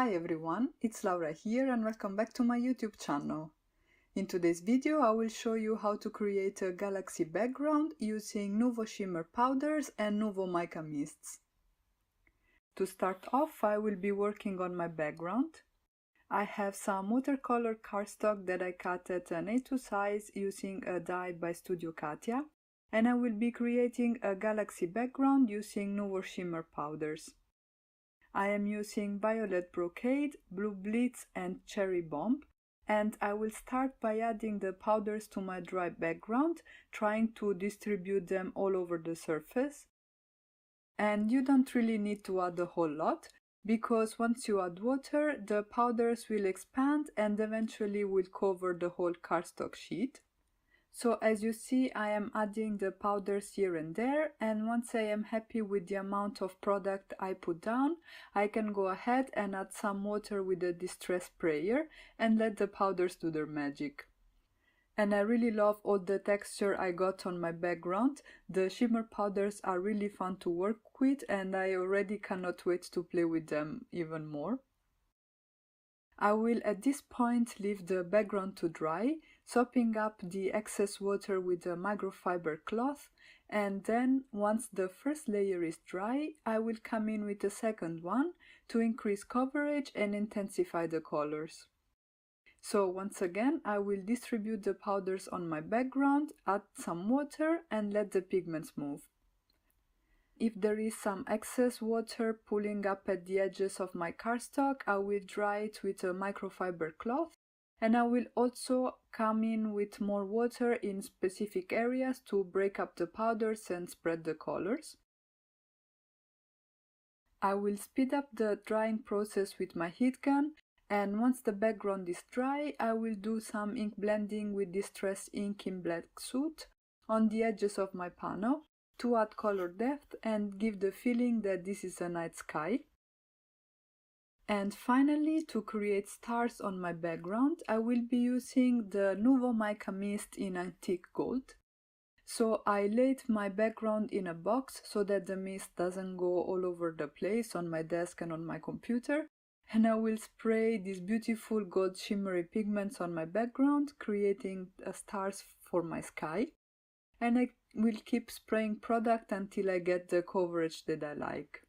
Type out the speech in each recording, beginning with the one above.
Hi everyone, it's Laura here and welcome back to my YouTube channel. In today's video I will show you how to create a galaxy background using Nuvo Shimmer powders and Nuvo Mica mists. To start off, I will be working on my background. I have some watercolor cardstock that I cut at an A2 size using a die by Studio Katia, and I will be creating a galaxy background using Nuvo Shimmer powders. I am using Violet Brocade, Blue Blitz and Cherry Bomb, and I will start by adding the powders to my dry background, trying to distribute them all over the surface. And you don't really need to add a whole lot, because once you add water, the powders will expand and eventually will cover the whole cardstock sheet. So as you see, I am adding the powders here and there, and once I am happy with the amount of product I put down, I can go ahead and add some water with a distress sprayer and let the powders do their magic. And I really love all the texture I got on my background. The shimmer powders are really fun to work with and I already cannot wait to play with them even more. I will at this point leave the background to dry, sopping up the excess water with a microfiber cloth, and then once the first layer is dry, I will come in with a second one to increase coverage and intensify the colors. So once again, I will distribute the powders on my background, add some water and let the pigments move. If there is some excess water pooling up at the edges of my cardstock, I will dry it with a microfiber cloth, and I will also come in with more water in specific areas to break up the powders and spread the colors. I will speed up the drying process with my heat gun, and once the background is dry, I will do some ink blending with Distress ink in Black Soot on the edges of my panel to add color depth and give the feeling that this is a night sky. And finally, to create stars on my background, I will be using the Nuvo Mica mist in Antique Gold. So I laid my background in a box so that the mist doesn't go all over the place on my desk and on my computer. And I will spray these beautiful gold shimmery pigments on my background, creating stars for my sky. And I will keep spraying product until I get the coverage that I like.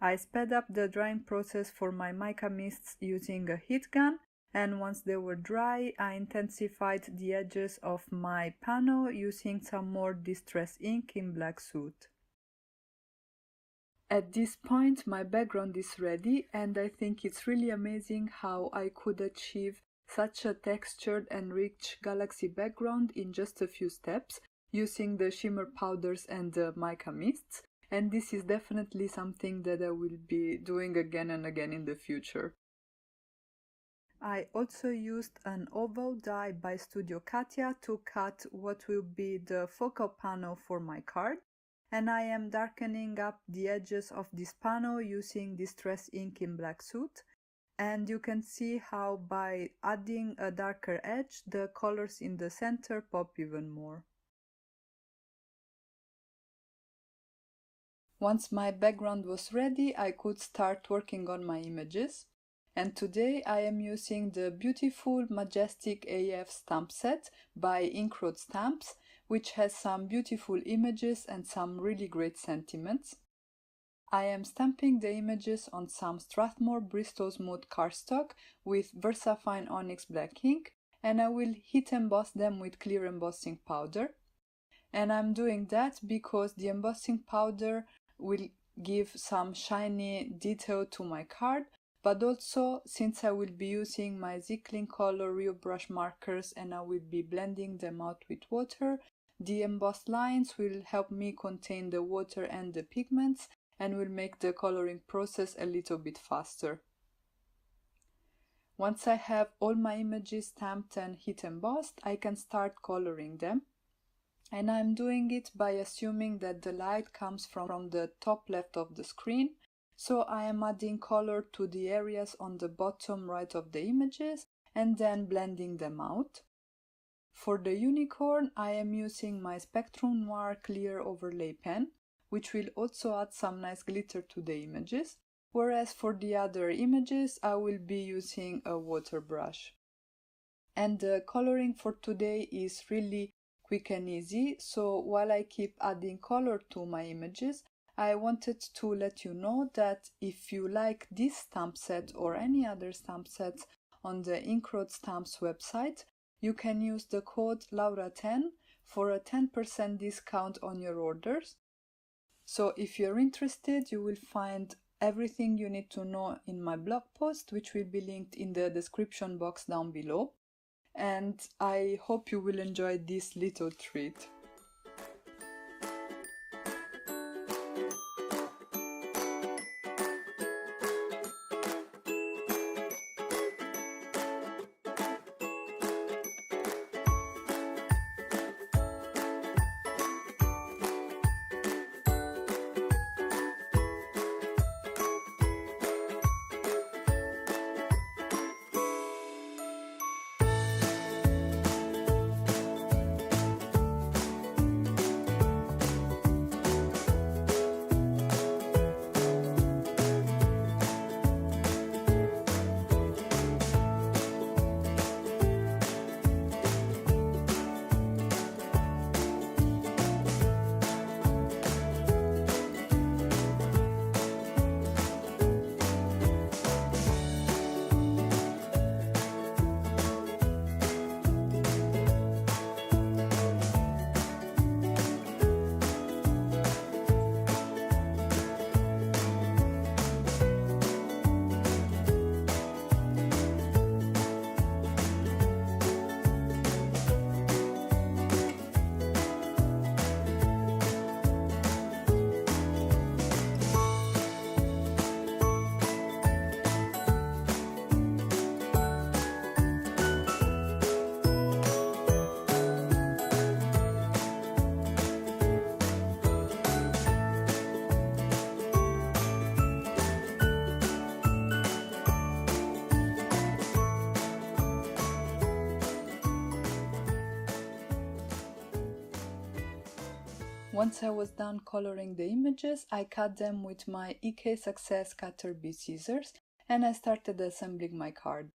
I sped up the drying process for my mica mists using a heat gun, and once they were dry, I intensified the edges of my panel using some more Distress ink in Black Soot. At this point, my background is ready, and I think it's really amazing how I could achieve such a textured and rich galaxy background in just a few steps using the shimmer powders and the mica mists, and this is definitely something that I will be doing again and again in the future. I also used an oval die by Studio Katia to cut what will be the focal panel for my card, and I am darkening up the edges of this panel using Distress ink in Black Soot. And you can see how by adding a darker edge, the colors in the center pop even more. Once my background was ready, I could start working on my images. And today I am using the beautiful Majestic AF stamp set by Inkroad Stamps, which has some beautiful images and some really great sentiments. I am stamping the images on some Strathmore Bristol Smooth cardstock with VersaFine Onyx Black ink, and I will heat emboss them with clear embossing powder. And I'm doing that because the embossing powder will give some shiny detail to my card, but also since I will be using my Zicklin Color Rio brush markers and I will be blending them out with water, the embossed lines will help me contain the water and the pigments and will make the coloring process a little bit faster. Once I have all my images stamped and heat embossed, I can start coloring them. And I'm doing it by assuming that the light comes from the top left of the screen. So I am adding color to the areas on the bottom right of the images and then blending them out. For the unicorn, I am using my Spectrum Noir clear overlay pen, which will also add some nice glitter to the images. whereas for the other images I will be using a water brush. And the coloring for today is really quick and easy, so while I keep adding color to my images, I wanted to let you know that if you like this stamp set or any other stamp sets on the Inkroad Stamps website, you can use the code Laura10 for a 10% discount on your orders. So if you're interested, you will find everything you need to know in my blog post, which will be linked in the description box down below. And I hope you will enjoy this little treat. Once I was done coloring the images, I cut them with my EK Success Cutter B scissors and I started assembling my card.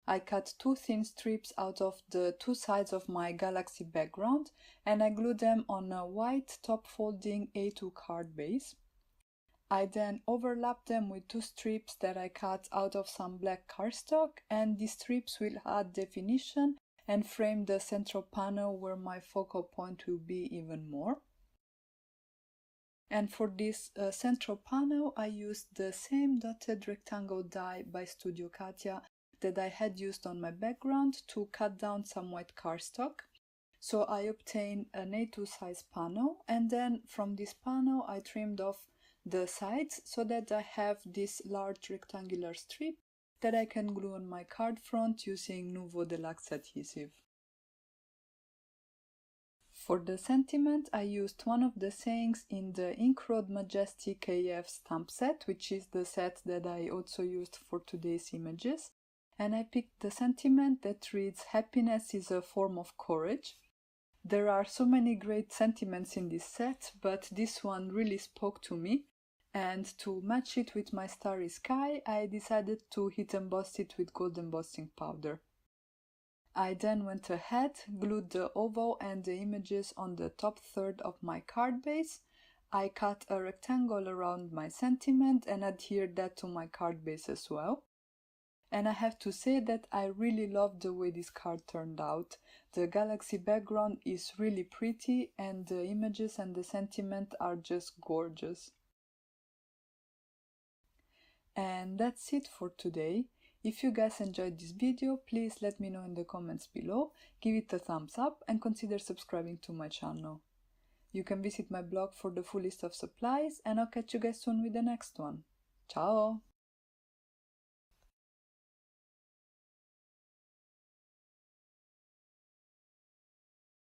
I cut two thin strips out of the two sides of my galaxy background and I glued them on a white top folding A2 card base. I then overlapped them with two strips that I cut out of some black cardstock, and these strips will add definition and frame the central panel where my focal point will be even more. And for this central panel, I used the same dotted rectangle die by Studio Katia that I had used on my background to cut down some white cardstock. So I obtained an A2 size panel, and then from this panel I trimmed off the sides so that I have this large rectangular strip that I can glue on my card front using Nuvo Deluxe adhesive. For the sentiment, I used one of the sayings in the Inkroad Majestic AF stamp set, which is the set that I also used for today's images, and I picked the sentiment that reads, "Happiness is a form of courage." There are so many great sentiments in this set, but this one really spoke to me, and to match it with my starry sky, I decided to heat emboss it with gold embossing powder. I then went ahead, glued the oval and the images on the top third of my card base. I cut a rectangle around my sentiment and adhered that to my card base as well. And I have to say that I really love the way this card turned out. The galaxy background is really pretty and the images and the sentiment are just gorgeous. And that's it for today. If you guys enjoyed this video, please let me know in the comments below, give it a thumbs up and consider subscribing to my channel. You can visit my blog for the full list of supplies and I'll catch you guys soon with the next one. Ciao!